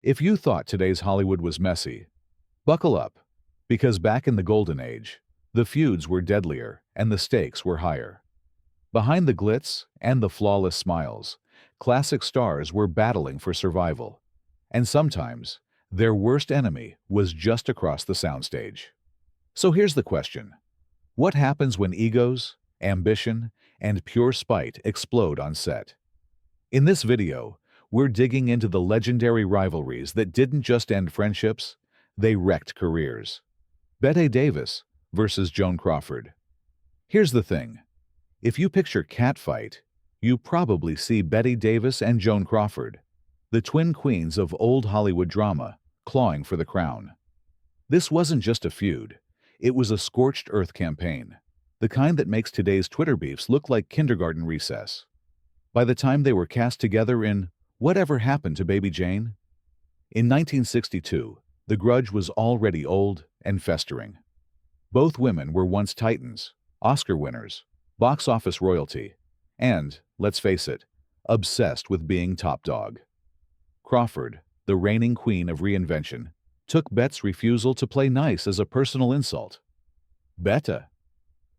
If you thought today's Hollywood was messy, buckle up, because back in the Golden Age, the feuds were deadlier and the stakes were higher. Behind the glitz and the flawless smiles, classic stars were battling for survival, and sometimes their worst enemy was just across the soundstage. So here's the question. What happens when egos, ambition, and pure spite explode on set? In this video, we're digging into the legendary rivalries that didn't just end friendships, they wrecked careers. Bette Davis versus Joan Crawford. Here's the thing. If you picture catfight, you probably see Bette Davis and Joan Crawford, the twin queens of old Hollywood drama, clawing for the crown. This wasn't just a feud. It was a scorched earth campaign, the kind that makes today's Twitter beefs look like kindergarten recess. By the time they were cast together in Whatever Happened to Baby Jane? In 1962, the grudge was already old and festering. Both women were once titans, Oscar winners, box office royalty, and, let's face it, obsessed with being top dog. Crawford, the reigning queen of reinvention, took Bette's refusal to play nice as a personal insult. Bette.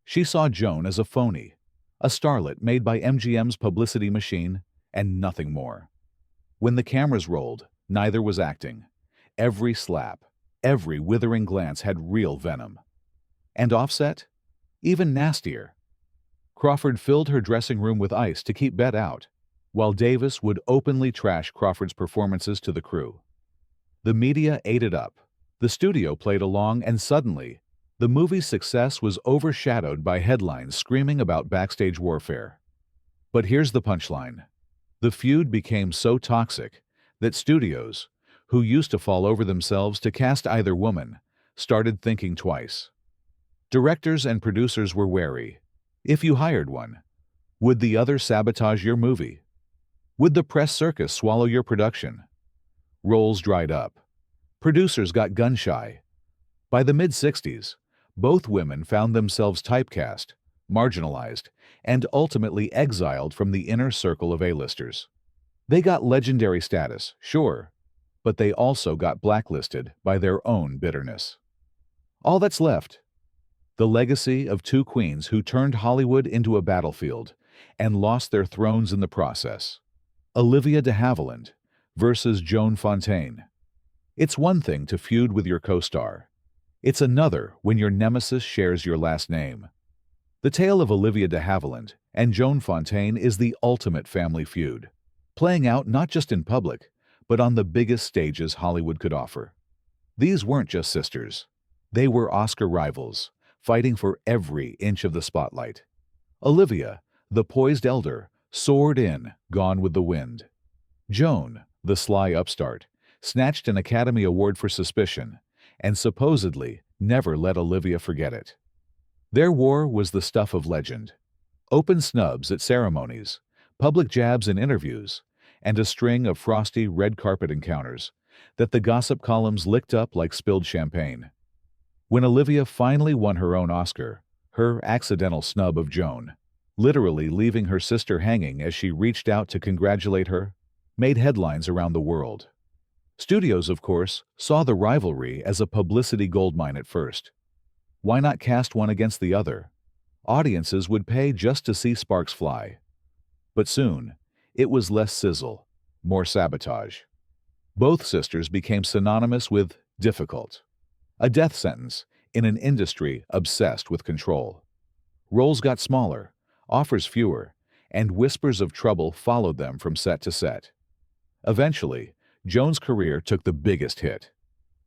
She saw Joan as a phony, a starlet made by MGM's publicity machine, and nothing more. When the cameras rolled, neither was acting. Every slap, every withering glance had real venom. And Offset? Even nastier. Crawford filled her dressing room with ice to keep Bette out, while Davis would openly trash Crawford's performances to the crew. The media ate it up, the studio played along, and suddenly, the movie's success was overshadowed by headlines screaming about backstage warfare. But here's the punchline. The feud became so toxic that studios, who used to fall over themselves to cast either woman, started thinking twice. Directors and producers were wary. If you hired one, would the other sabotage your movie? Would the press circus swallow your production? Roles dried up. Producers got gun-shy. By the mid-60s, both women found themselves typecast, marginalized, and ultimately exiled from the inner circle of A-listers. They got legendary status, sure, but they also got blacklisted by their own bitterness. All that's left, the legacy of two queens who turned Hollywood into a battlefield and lost their thrones in the process. Olivia de Havilland versus Joan Fontaine. It's one thing to feud with your co-star. It's another when your nemesis shares your last name. The tale of Olivia de Havilland and Joan Fontaine is the ultimate family feud, playing out not just in public, but on the biggest stages Hollywood could offer. These weren't just sisters. They were Oscar rivals, fighting for every inch of the spotlight. Olivia, the poised elder, soared in, Gone with the Wind. Joan, the sly upstart, snatched an Academy Award for Suspicion, and supposedly never let Olivia forget it. Their war was the stuff of legend. Open snubs at ceremonies, public jabs in interviews, and a string of frosty red carpet encounters that the gossip columns licked up like spilled champagne. When Olivia finally won her own Oscar, her accidental snub of Joan, literally leaving her sister hanging as she reached out to congratulate her, made headlines around the world. Studios, of course, saw the rivalry as a publicity goldmine at first. Why not cast one against the other? Audiences would pay just to see sparks fly. But soon, it was less sizzle, more sabotage. Both sisters became synonymous with difficult, a death sentence in an industry obsessed with control. Roles got smaller, offers fewer, and whispers of trouble followed them from set to set. Eventually, Joan's career took the biggest hit.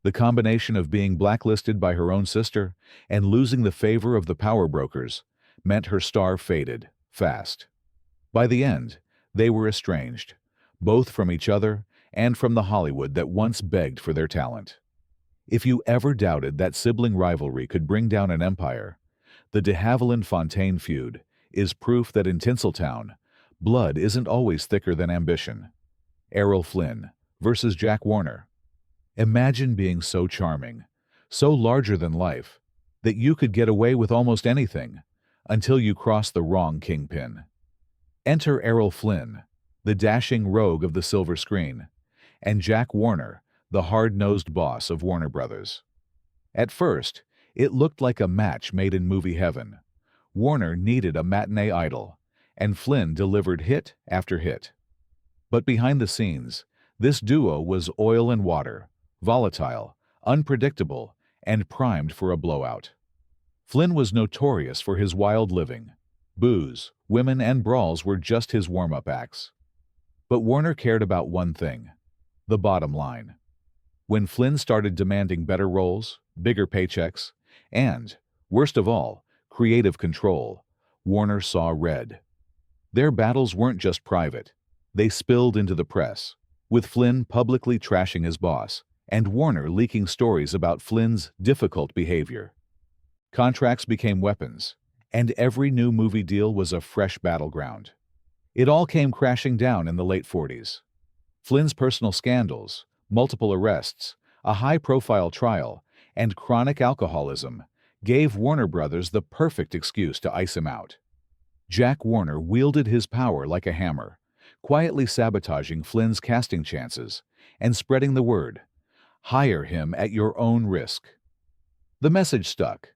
The combination of being blacklisted by her own sister and losing the favor of the power brokers meant her star faded, fast. By the end, they were estranged, both from each other and from the Hollywood that once begged for their talent. If you ever doubted that sibling rivalry could bring down an empire, the de Havilland-Fontaine feud is proof that in Tinseltown, blood isn't always thicker than ambition. Errol Flynn versus Jack Warner. Imagine being so charming, so larger than life, that you could get away with almost anything until you cross the wrong kingpin. Enter Errol Flynn, the dashing rogue of the silver screen, and Jack Warner, the hard-nosed boss of Warner Brothers. At first, it looked like a match made in movie heaven. Warner needed a matinee idol, and Flynn delivered hit after hit. But behind the scenes, this duo was oil and water, volatile, unpredictable, and primed for a blowout. Flynn was notorious for his wild living. Booze, women, and brawls were just his warm-up acts. But Warner cared about one thing: the bottom line. When Flynn started demanding better roles, bigger paychecks, and, worst of all, creative control, Warner saw red. Their battles weren't just private. They spilled into the press, with Flynn publicly trashing his boss, and Warner leaking stories about Flynn's difficult behavior. Contracts became weapons, and every new movie deal was a fresh battleground. It all came crashing down in the late 40s. Flynn's personal scandals, multiple arrests, a high-profile trial, and chronic alcoholism gave Warner Brothers the perfect excuse to ice him out. Jack Warner wielded his power like a hammer, quietly sabotaging Flynn's casting chances and spreading the word: hire him at your own risk. The message stuck.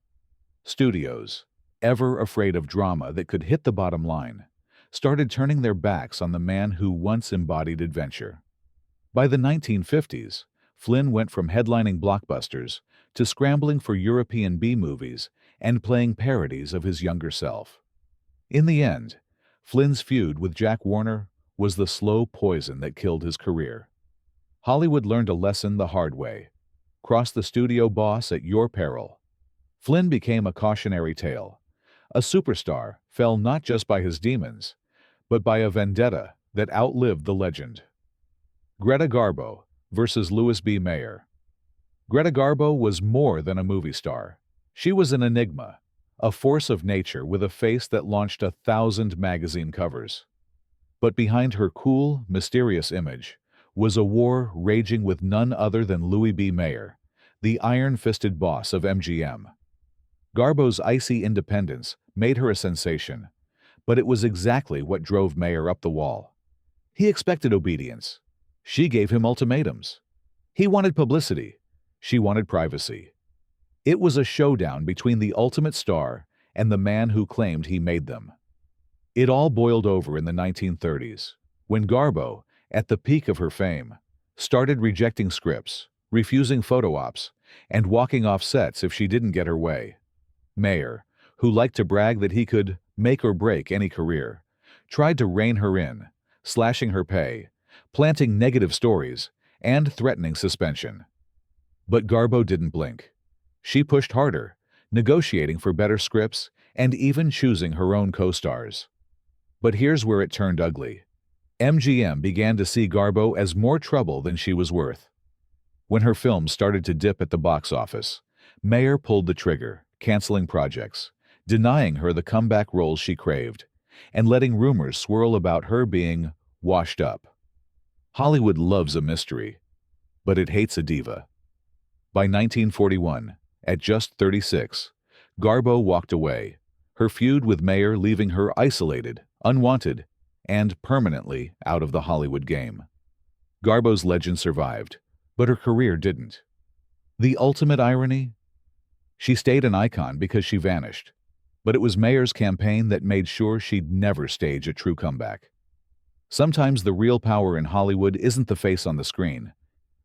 Studios, ever afraid of drama that could hit the bottom line, started turning their backs on the man who once embodied adventure. By the 1950s, Flynn went from headlining blockbusters to scrambling for European B-movies and playing parodies of his younger self. In the end, Flynn's feud with Jack Warner was the slow poison that killed his career. Hollywood learned a lesson the hard way: cross the studio boss at your peril. Flynn became a cautionary tale. A superstar fell not just by his demons, but by a vendetta that outlived the legend. Greta Garbo versus Louis B. Mayer. Greta Garbo was more than a movie star. She was an enigma, a force of nature with a face that launched 1,000 magazine covers. But behind her cool, mysterious image was a war raging with none other than Louis B. Mayer, the iron-fisted boss of MGM. Garbo's icy independence made her a sensation, but it was exactly what drove Mayer up the wall. He expected obedience. She gave him ultimatums. He wanted publicity. She wanted privacy. It was a showdown between the ultimate star and the man who claimed he made them. It all boiled over in the 1930s, when Garbo, at the peak of her fame, started rejecting scripts, refusing photo ops, and walking off sets if she didn't get her way. Mayer, who liked to brag that he could make or break any career, tried to rein her in, slashing her pay, planting negative stories, and threatening suspension. But Garbo didn't blink. She pushed harder, negotiating for better scripts and even choosing her own co-stars. But here's where it turned ugly. MGM began to see Garbo as more trouble than she was worth. When her films started to dip at the box office, Mayer pulled the trigger, canceling projects, denying her the comeback roles she craved, and letting rumors swirl about her being washed up. Hollywood loves a mystery, but it hates a diva. By 1941, at just 36, Garbo walked away, her feud with Mayer leaving her isolated, unwanted, and permanently out of the Hollywood game. Garbo's legend survived, but her career didn't. The ultimate irony? She stayed an icon because she vanished, but it was Mayer's campaign that made sure she'd never stage a true comeback. Sometimes the real power in Hollywood isn't the face on the screen.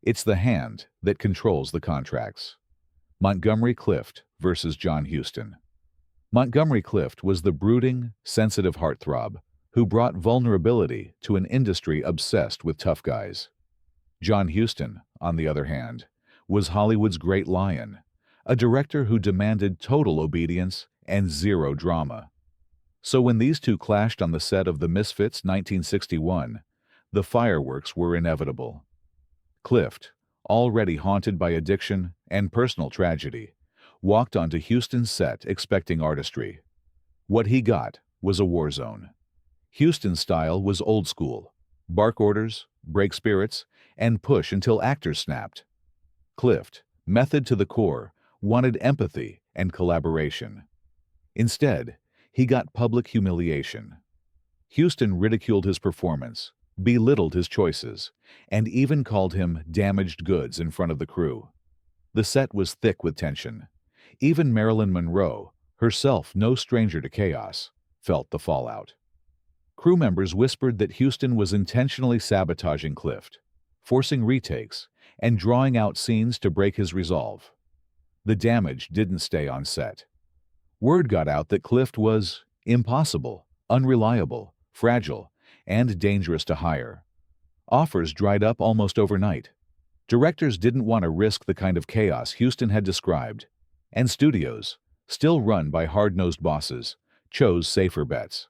It's the hand that controls the contracts. Montgomery Clift versus John Huston. Montgomery Clift was the brooding, sensitive heartthrob who brought vulnerability to an industry obsessed with tough guys. John Huston, on the other hand, was Hollywood's great lion, a director who demanded total obedience and zero drama. So when these two clashed on the set of The Misfits 1961, the fireworks were inevitable. Clift, already haunted by addiction and personal tragedy, walked onto Huston's set expecting artistry. What he got was a war zone. Huston's style was old school: bark orders, break spirits, and push until actors snapped. Clift, method to the core, wanted empathy and collaboration. Instead, he got public humiliation. Huston ridiculed his performance, belittled his choices, and even called him damaged goods in front of the crew. The set was thick with tension. Even Marilyn Monroe, herself no stranger to chaos, felt the fallout. Crew members whispered that Houston was intentionally sabotaging Clift, forcing retakes, and drawing out scenes to break his resolve. The damage didn't stay on set. Word got out that Clift was impossible, unreliable, fragile, and dangerous to hire. Offers dried up almost overnight. Directors didn't want to risk the kind of chaos Houston had described, and studios, still run by hard-nosed bosses, chose safer bets.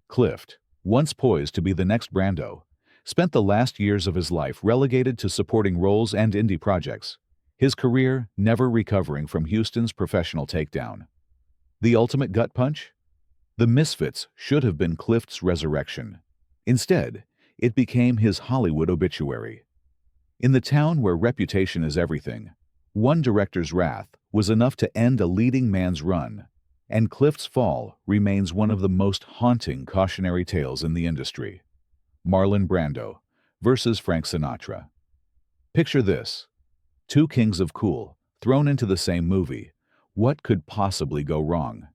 Clift, once poised to be the next Brando, spent the last years of his life relegated to supporting roles and indie projects, his career never recovering from Houston's professional takedown. The ultimate gut punch? The Misfits should have been Clift's resurrection. Instead, it became his Hollywood obituary. In the town where reputation is everything, one director's wrath was enough to end a leading man's run, and Clift's fall remains one of the most haunting cautionary tales in the industry. Marlon Brando versus Frank Sinatra. Picture this: two kings of cool thrown into the same movie. What could possibly go wrong?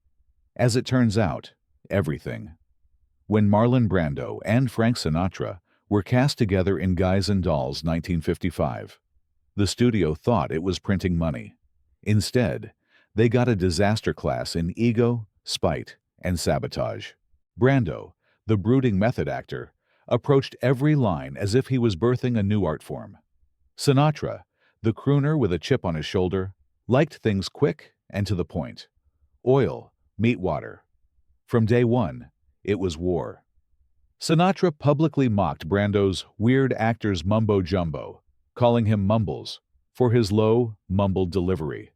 As it turns out, everything. When Marlon Brando and Frank Sinatra were cast together in Guys and Dolls 1955, the studio thought it was printing money. Instead, they got a disaster class in ego, spite, and sabotage. Brando, the brooding method actor, approached every line as if he was birthing a new art form. Sinatra, the crooner with a chip on his shoulder, liked things quick and to the point. Oil, meet water. From day one, it was war. Sinatra publicly mocked Brando's weird actor's mumbo-jumbo, calling him Mumbles for his low, mumbled delivery.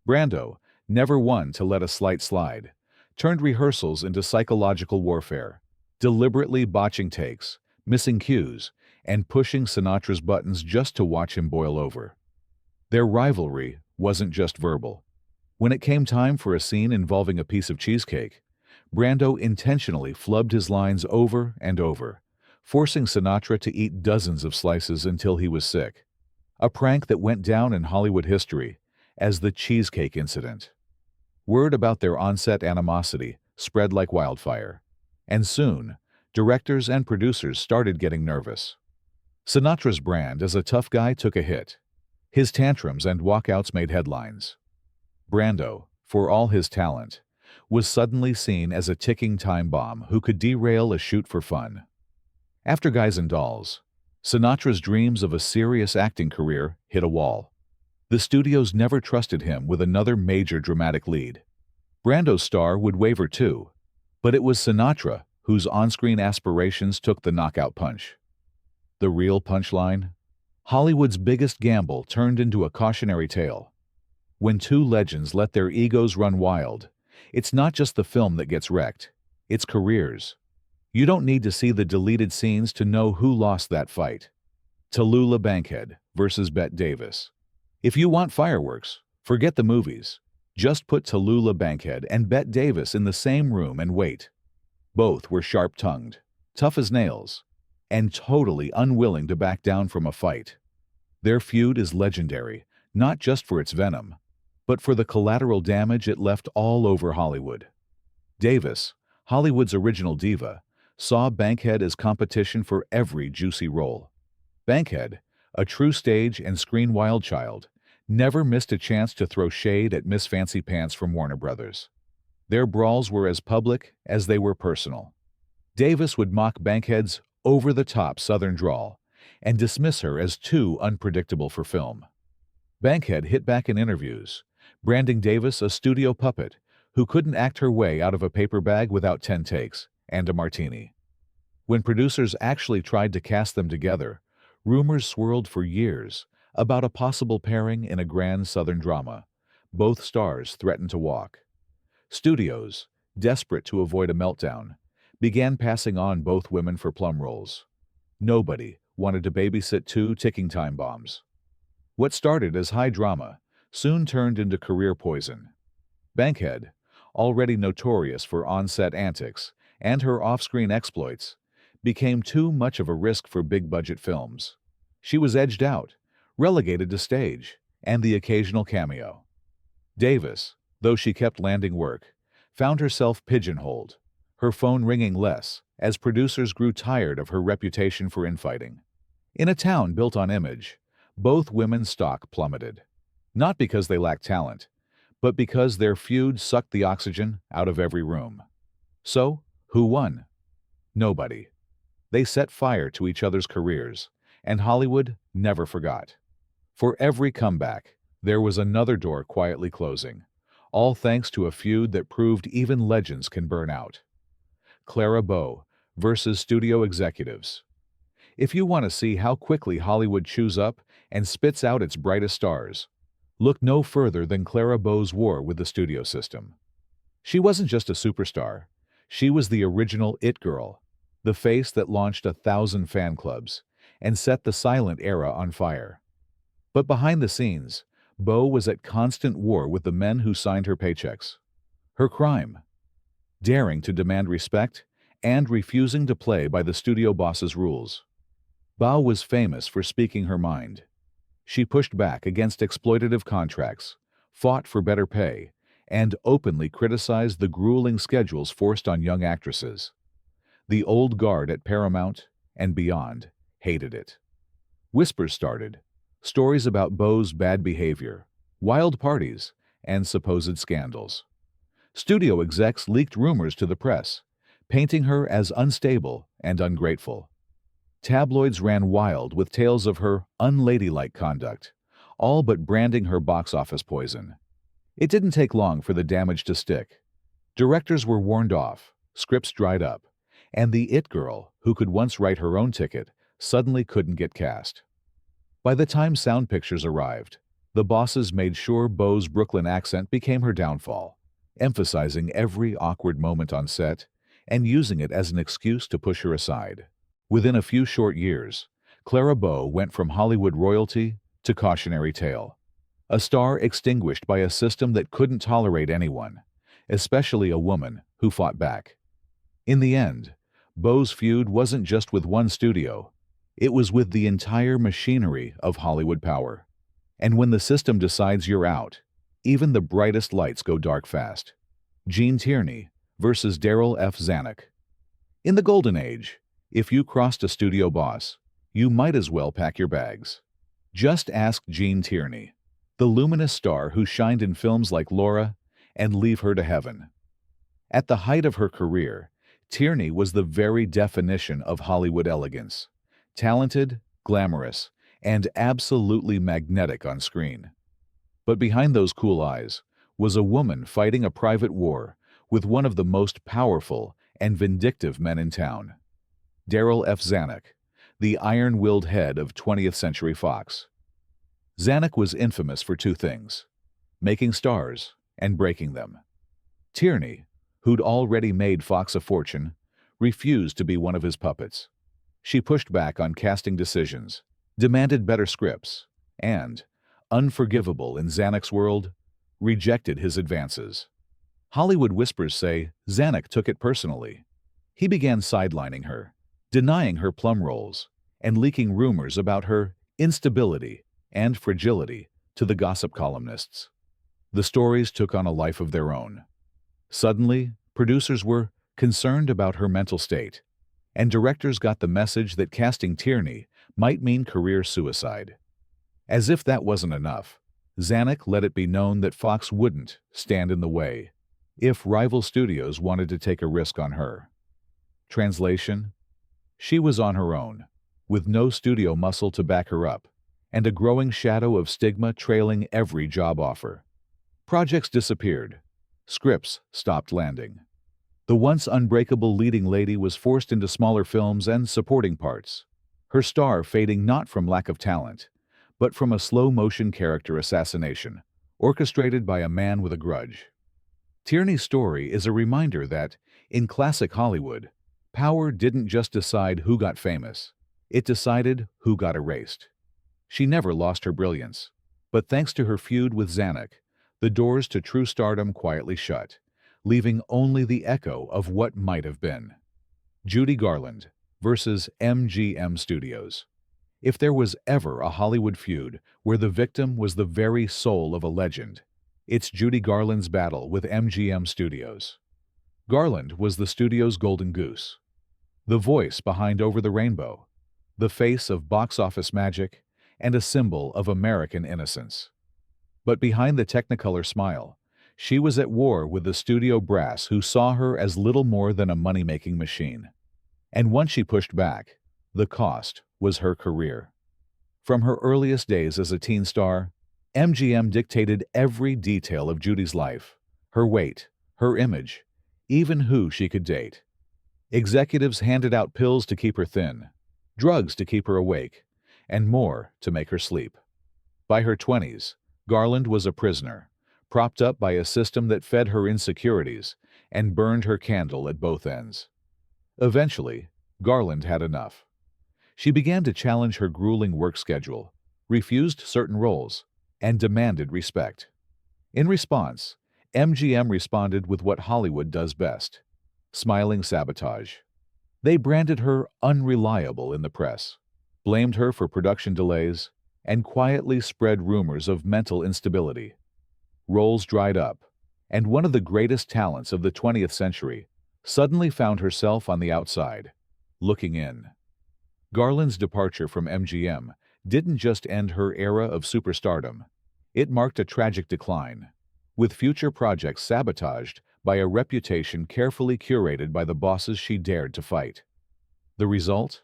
Brando, never one to let a slight slide, turned rehearsals into psychological warfare, deliberately botching takes, missing cues, and pushing Sinatra's buttons just to watch him boil over. Their rivalry wasn't just verbal. When it came time for a scene involving a piece of cheesecake, Brando intentionally flubbed his lines over and over, forcing Sinatra to eat dozens of slices until he was sick. A prank that went down in Hollywood history as the cheesecake incident. Word about their on-set animosity spread like wildfire, and soon, directors and producers started getting nervous. Sinatra's brand as a tough guy took a hit. His tantrums and walkouts made headlines. Brando, for all his talent, was suddenly seen as a ticking time bomb who could derail a shoot for fun. After Guys and Dolls, Sinatra's dreams of a serious acting career hit a wall. The studios never trusted him with another major dramatic lead. Brando's star would waver too, but it was Sinatra whose on-screen aspirations took the knockout punch. The real punchline? Hollywood's biggest gamble turned into a cautionary tale. When two legends let their egos run wild, it's not just the film that gets wrecked, it's careers. You don't need to see the deleted scenes to know who lost that fight. Tula Bankhead versus Bette Davis. If you want fireworks, forget the movies. Just put Tula Bankhead and Bette Davis in the same room and wait. Both were sharp-tongued, tough as nails, and totally unwilling to back down from a fight. Their feud is legendary, not just for its venom, but for the collateral damage it left all over Hollywood. Davis, Hollywood's original diva, saw Bankhead as competition for every juicy role. Bankhead, a true stage and screen wildchild, never missed a chance to throw shade at Miss Fancy Pants from Warner Brothers. Their brawls were as public as they were personal. Davis would mock Bankhead's over-the-top Southern drawl and dismiss her as too unpredictable for film. Bankhead hit back in interviews, branding Davis a studio puppet who couldn't act her way out of a paper bag without 10 takes and a martini. When producers actually tried to cast them together, rumors swirled for years about a possible pairing in a grand Southern drama. Both stars threatened to walk. Studios, desperate to avoid a meltdown, began passing on both women for plum roles. Nobody wanted to babysit two ticking time bombs. What started as high drama soon turned into career poison. Bankhead, already notorious for on-set antics and her off-screen exploits, became too much of a risk for big-budget films. She was edged out, relegated to stage, and the occasional cameo. Davis, though she kept landing work, found herself pigeonholed, her phone ringing less as producers grew tired of her reputation for infighting. In a town built on image, both women's stock plummeted. Not because they lacked talent, but because their feud sucked the oxygen out of every room. So, who won? Nobody. They set fire to each other's careers, and Hollywood never forgot. For every comeback, there was another door quietly closing, all thanks to a feud that proved even legends can burn out. Clara Bow versus studio executives. If you want to see how quickly Hollywood chews up and spits out its brightest stars, look no further than Clara Bow's war with the studio system. She wasn't just a superstar. She was the original it girl, the face that launched 1,000 fan clubs and set the silent era on fire. But behind the scenes, Bow was at constant war with the men who signed her paychecks. Her crime? Daring to demand respect and refusing to play by the studio boss's rules. Bow was famous for speaking her mind. She pushed back against exploitative contracts, fought for better pay, and openly criticized the grueling schedules forced on young actresses. The old guard at Paramount and beyond hated it. Whispers started, stories about Bow's bad behavior, wild parties, and supposed scandals. Studio execs leaked rumors to the press, painting her as unstable and ungrateful. Tabloids ran wild with tales of her unladylike conduct, all but branding her box office poison. It didn't take long for the damage to stick. Directors were warned off, scripts dried up, and the it girl, who could once write her own ticket, suddenly couldn't get cast. By the time Sound Pictures arrived, the bosses made sure Bow's Brooklyn accent became her downfall, emphasizing every awkward moment on set and using it as an excuse to push her aside. Within a few short years, Clara Bow went from Hollywood royalty to cautionary tale, a star extinguished by a system that couldn't tolerate anyone, especially a woman who fought back. In the end, Bow's feud wasn't just with one studio, it was with the entire machinery of Hollywood power. And when the system decides you're out, even the brightest lights go dark fast. Gene Tierney versus Daryl F. Xanic. In the Golden Age, if you crossed a studio boss, you might as well pack your bags. Just ask Gene Tierney, the luminous star who shined in films like Laura and Leave Her to Heaven. At the height of her career, Tierney was the very definition of Hollywood elegance. Talented, glamorous, and absolutely magnetic on screen. But behind those cool eyes was a woman fighting a private war with one of the most powerful and vindictive men in town. Daryl F. Xanic, the iron-willed head of 20th Century Fox. Xanic was infamous for two things: making stars and breaking them. Tierney, who'd already made Fox a fortune, refused to be one of his puppets. She pushed back on casting decisions, demanded better scripts, and, unforgivable in Xanic's world, rejected his advances. Hollywood whispers say Xanic took it personally. He began sidelining her, denying her plum roles, and leaking rumors about her instability and fragility to the gossip columnists. The stories took on a life of their own. Suddenly, producers were concerned about her mental state, and directors got the message that casting Tierney might mean career suicide. As if that wasn't enough, Xanic let it be known that Fox wouldn't stand in the way if rival studios wanted to take a risk on her. Translation: she was on her own, with no studio muscle to back her up, and a growing shadow of stigma trailing every job offer. Projects disappeared. Scripts stopped landing. The once unbreakable leading lady was forced into smaller films and supporting parts, her star fading not from lack of talent, but from a slow-motion character assassination, orchestrated by a man with a grudge. Tierney's story is a reminder that, in classic Hollywood, power didn't just decide who got famous, it decided who got erased. She never lost her brilliance, but thanks to her feud with Xanic, the doors to true stardom quietly shut, leaving only the echo of what might have been. Judy Garland, versus MGM Studios. If there was ever a Hollywood feud where the victim was the very soul of a legend, it's Judy Garland's battle with MGM Studios. Garland was the studio's golden goose, the voice behind Over the Rainbow, the face of box office magic, and a symbol of American innocence. But behind the Technicolor smile, she was at war with the studio brass who saw her as little more than a money-making machine. And once she pushed back, the cost was her career. From her earliest days as a teen star, MGM dictated every detail of Judy's life, her weight, her image, even who she could date. Executives handed out pills to keep her thin, drugs to keep her awake, and more to make her sleep. By her 20s, Garland was a prisoner, propped up by a system that fed her insecurities and burned her candle at both ends. Eventually, Garland had enough. She began to challenge her grueling work schedule, refused certain roles, and demanded respect. In response, MGM responded with what Hollywood does best: smiling sabotage. They branded her unreliable in the press, blamed her for production delays, and quietly spread rumors of mental instability. Roles dried up, and one of the greatest talents of the 20th century suddenly found herself on the outside, looking in. Garland's departure from MGM didn't just end her era of superstardom. It marked a tragic decline, with future projects sabotaged by a reputation carefully curated by the bosses she dared to fight. The result?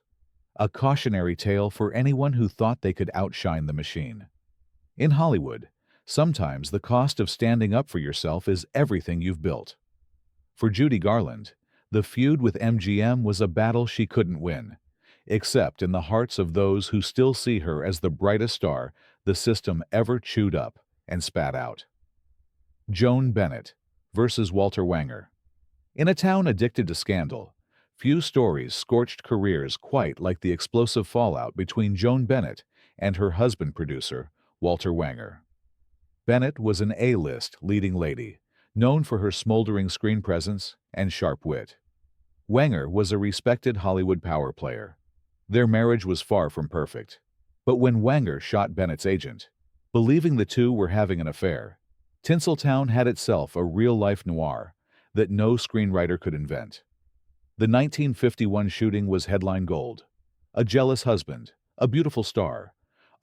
A cautionary tale for anyone who thought they could outshine the machine. In Hollywood, sometimes the cost of standing up for yourself is everything you've built. For Judy Garland, the feud with MGM was a battle she couldn't win, except in the hearts of those who still see her as the brightest star the system ever chewed up and spat out. Joan Bennett versus Walter Wanger. In a town addicted to scandal, few stories scorched careers quite like the explosive fallout between Joan Bennett and her husband-producer, Walter Wanger. Bennett was an A-list leading lady, known for her smoldering screen presence and sharp wit. Wanger was a respected Hollywood power player. Their marriage was far from perfect. But when Wanger shot Bennett's agent, believing the two were having an affair, Tinseltown had itself a real-life noir that no screenwriter could invent. The 1951 shooting was headline gold. A jealous husband, a beautiful star,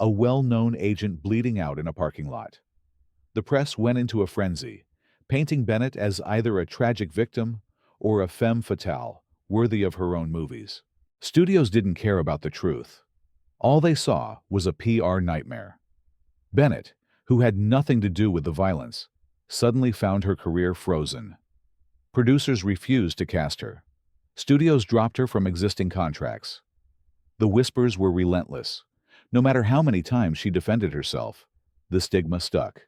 a well-known agent bleeding out in a parking lot. The press went into a frenzy, painting Bennett as either a tragic victim or a femme fatale worthy of her own movies. Studios didn't care about the truth. All they saw was a PR nightmare. Bennett, who had nothing to do with the violence, suddenly found her career frozen. Producers refused to cast her. Studios dropped her from existing contracts. The whispers were relentless. No matter how many times she defended herself, the stigma stuck.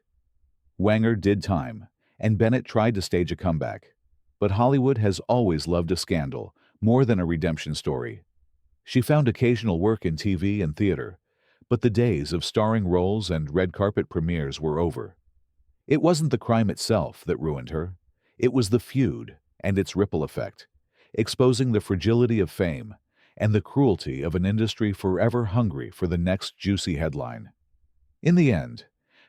Wanger did time, and Bennett tried to stage a comeback. But Hollywood has always loved a scandal more than a redemption story. She found occasional work in TV and theater, but the days of starring roles and red carpet premieres were over. It wasn't the crime itself that ruined her. It was the feud and its ripple effect, exposing the fragility of fame and the cruelty of an industry forever hungry for the next juicy headline. In the end,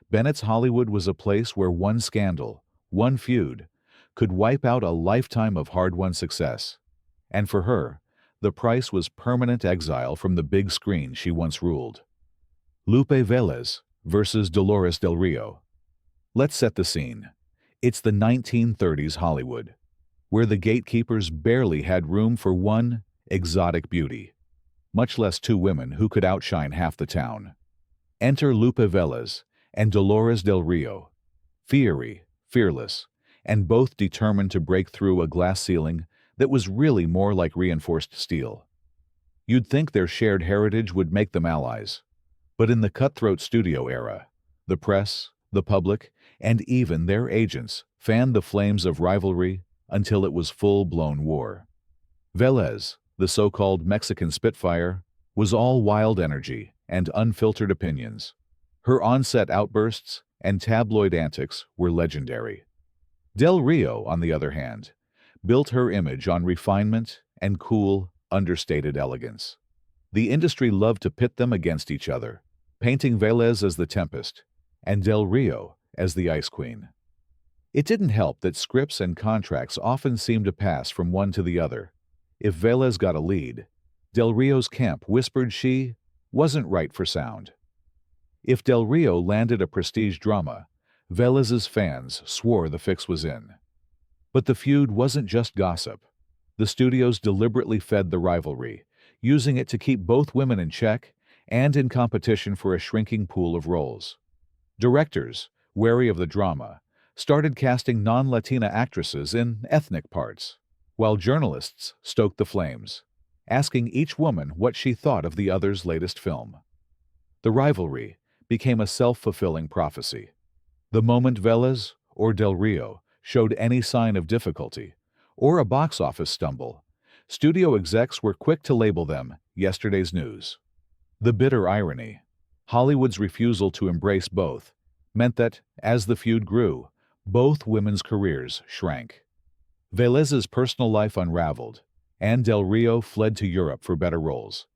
Bennett's Hollywood was a place where one scandal, one feud, could wipe out a lifetime of hard-won success. And for her, the price was permanent exile from the big screen she once ruled. Lupe Veles versus Dolores Del Rio. Let's set the scene. It's the 1930s Hollywood, where the gatekeepers barely had room for one exotic beauty, much less two women who could outshine half the town. Enter Lupe Veles and Dolores Del Rio, fiery, fearless, and both determined to break through a glass ceiling that was really more like reinforced steel. You'd think their shared heritage would make them allies, but in the cutthroat studio era, the press, the public, and even their agents fanned the flames of rivalry until it was full-blown war. Veles, the so-called Mexican Spitfire, was all wild energy and unfiltered opinions. Her on-set outbursts and tabloid antics were legendary. Del Rio, on the other hand, built her image on refinement and cool, understated elegance. The industry loved to pit them against each other, painting Veles as the Tempest and Del Rio as the Ice Queen. It didn't help that scripts and contracts often seemed to pass from one to the other. If Veles got a lead, Del Rio's camp whispered she wasn't right for sound. If Del Rio landed a prestige drama, Veles's fans swore the fix was in. But the feud wasn't just gossip. The studios deliberately fed the rivalry, using it to keep both women in check and in competition for a shrinking pool of roles. Directors, wary of the drama, started casting non-Latina actresses in ethnic parts, while journalists stoked the flames, asking each woman what she thought of the other's latest film. The rivalry became a self-fulfilling prophecy. The moment Veles or Del Rio showed any sign of difficulty or a box office stumble, studio execs were quick to label them yesterday's news. The bitter irony, Hollywood's refusal to embrace both, meant that, as the feud grew, both women's careers shrank. Veles's personal life unraveled, and Del Rio fled to Europe for better roles,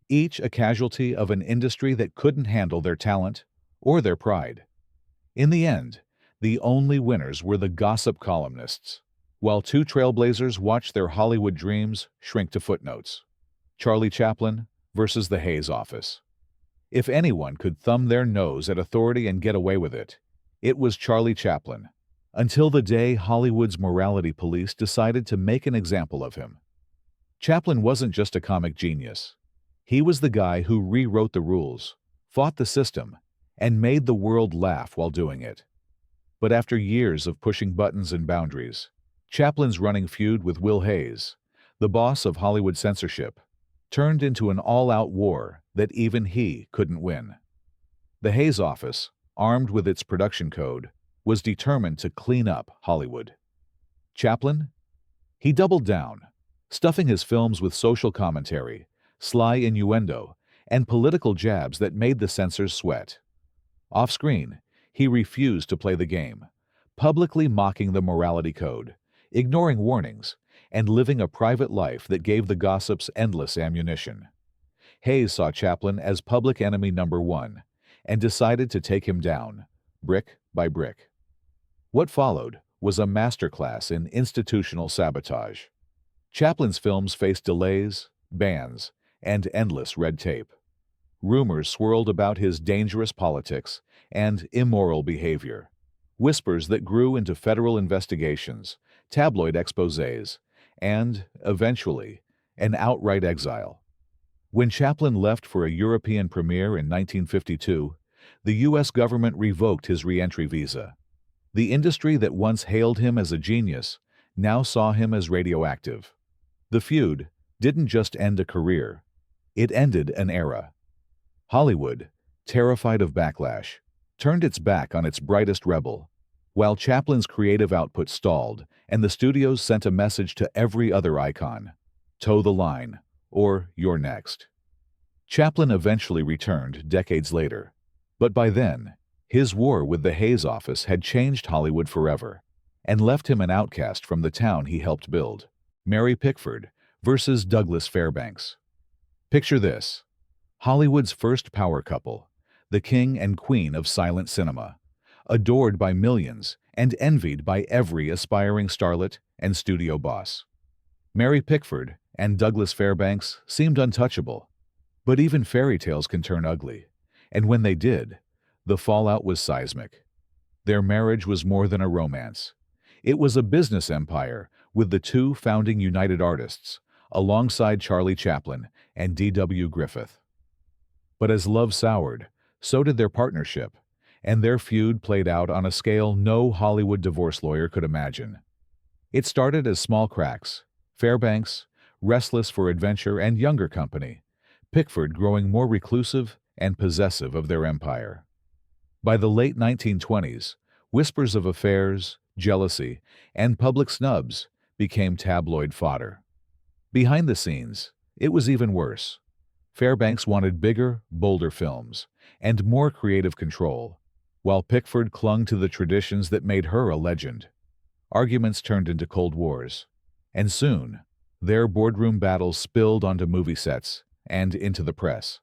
each a casualty of an industry that couldn't handle their talent or their pride. In the end, the only winners were the gossip columnists, while two trailblazers watched their Hollywood dreams shrink to footnotes. Charlie Chaplan versus the Hayes office. If anyone could thumb their nose at authority and get away with it, it was Charlie Chaplan, until the day Hollywood's morality police decided to make an example of him. Chaplan wasn't just a comic genius. He was the guy who rewrote the rules, fought the system, and made the world laugh while doing it. But after years of pushing buttons and boundaries, Chaplin's running feud with Will Hayes, the boss of Hollywood censorship, turned into an all-out war that even he couldn't win. The Hayes office, armed with its production code, was determined to clean up Hollywood. Chaplan? He doubled down, stuffing his films with social commentary, sly innuendo, and political jabs that made the censors sweat. Off-screen, he refused to play the game, publicly mocking the morality code, ignoring warnings, and living a private life that gave the gossips endless ammunition. Hayes saw Chaplan as public enemy number one and decided to take him down, brick by brick. What followed was a masterclass in institutional sabotage. Chaplin's films faced delays, bans, and endless red tape. Rumors swirled about his dangerous politics and immoral behavior, whispers that grew into federal investigations, tabloid exposés, and, eventually, an outright exile. When Chaplan left for a European premiere in 1952, the U.S. government revoked his re-entry visa. The industry that once hailed him as a genius now saw him as radioactive. The feud didn't just end a career, it ended an era. Hollywood, terrified of backlash, turned its back on its brightest rebel, while Chaplin's creative output stalled and the studios sent a message to every other icon: toe the line, or you're next. Chaplan eventually returned decades later, but by then, his war with the Hayes office had changed Hollywood forever and left him an outcast from the town he helped build. Mary Pikford versus Douglas Fairbanks. Picture this: Hollywood's first power couple, the king and queen of silent cinema, adored by millions and envied by every aspiring starlet and studio boss. Mary Pikford and Douglas Fairbanks seemed untouchable, but even fairy tales can turn ugly, and when they did, the fallout was seismic. Their marriage was more than a romance. It was a business empire with the two founding United Artists, alongside Charlie Chaplan and D.W. Griffith. But as love soured, so did their partnership, and their feud played out on a scale no Hollywood divorce lawyer could imagine. It started as small cracks: Fairbanks, restless for adventure and younger company, Pikford growing more reclusive and possessive of their empire. By the late 1920s, whispers of affairs, jealousy, and public snubs became tabloid fodder. Behind the scenes, it was even worse. Fairbanks wanted bigger, bolder films and more creative control, while Pikford clung to the traditions that made her a legend. Arguments turned into cold wars, and soon, Their boardroom battles spilled onto movie sets and into the press.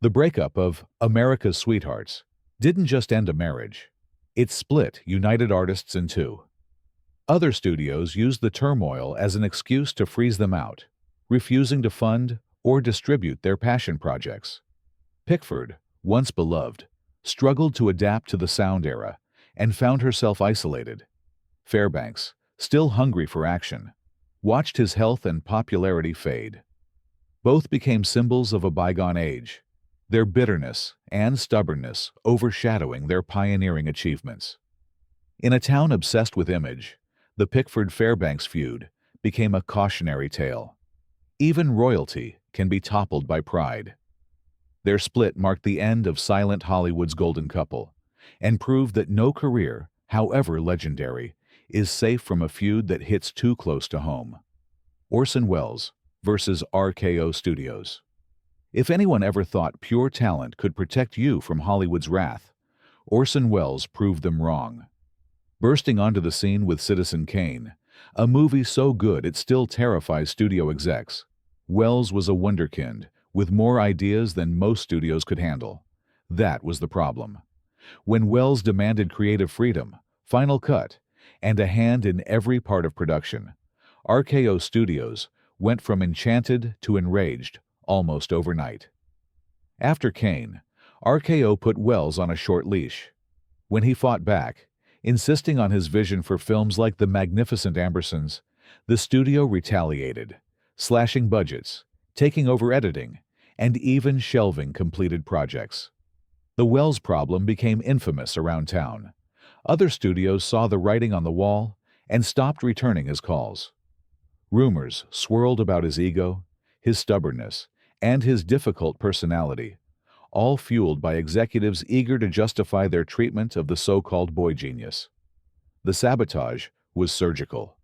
The breakup of America's Sweethearts didn't just end a marriage. It split United Artists in two. Other studios used the turmoil as an excuse to freeze them out, refusing to fund or distribute their passion projects. Pikford, once beloved, struggled to adapt to the sound era and found herself isolated. Fairbanks, still hungry for action, watched his health and popularity fade. Both became symbols of a bygone age, their bitterness and stubbornness overshadowing their pioneering achievements. In a town obsessed with image, the Pikford-Fairbanks feud became a cautionary tale. Even royalty can be toppled by pride. Their split marked the end of silent Hollywood's golden couple and proved that no career, however legendary, is safe from a feud that hits too close to home. Orson Welles versus RKO Studios. If anyone ever thought pure talent could protect you from Hollywood's wrath, Orson Welles proved them wrong. Bursting onto the scene with Citizen Kane, a movie so good it still terrifies studio execs, Welles was a wunderkind with more ideas than most studios could handle. That was the problem. When Welles demanded creative freedom, final cut, and a hand in every part of production, RKO Studios went from enchanted to enraged almost overnight. After Kane, RKO put Welles on a short leash. When he fought back, insisting on his vision for films like The Magnificent Ambersons, the studio retaliated, slashing budgets, taking over editing, and even shelving completed projects. The Welles problem became infamous around town. Other studios saw the writing on the wall and stopped returning his calls. Rumors swirled about his ego, his stubbornness, and his difficult personality, all fueled by executives eager to justify their treatment of the so-called boy genius. The sabotage was surgical.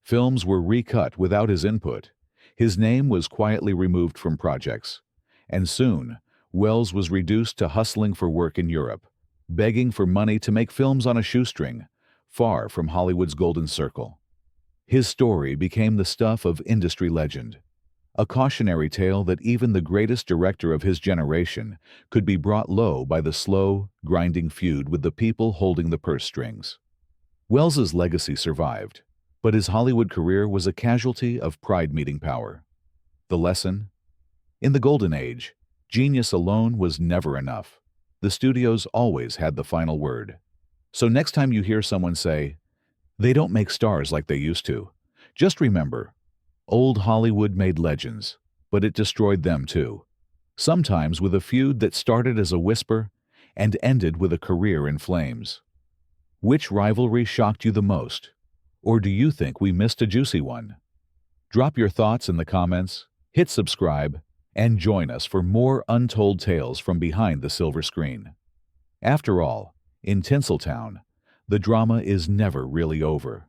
Films were recut without his input. His name was quietly removed from projects. And soon, Welles was reduced to hustling for work in Europe, begging for money to make films on a shoestring, far from Hollywood's golden circle. His story became the stuff of industry legend, a cautionary tale that even the greatest director of his generation could be brought low by the slow, grinding feud with the people holding the purse strings. Welles's legacy survived, but his Hollywood career was a casualty of pride meeting power. The lesson? In the golden age, genius alone was never enough. The studios always had the final word. So next time you hear someone say, "They don't make stars like they used to," just remember, old Hollywood made legends, but it destroyed them too. Sometimes with a feud that started as a whisper and ended with a career in flames. Which rivalry shocked you the most? Or do you think we missed a juicy one? Drop your thoughts in the comments, hit subscribe, and join us for more untold tales from behind the silver screen. After all, in Tinseltown, the drama is never really over.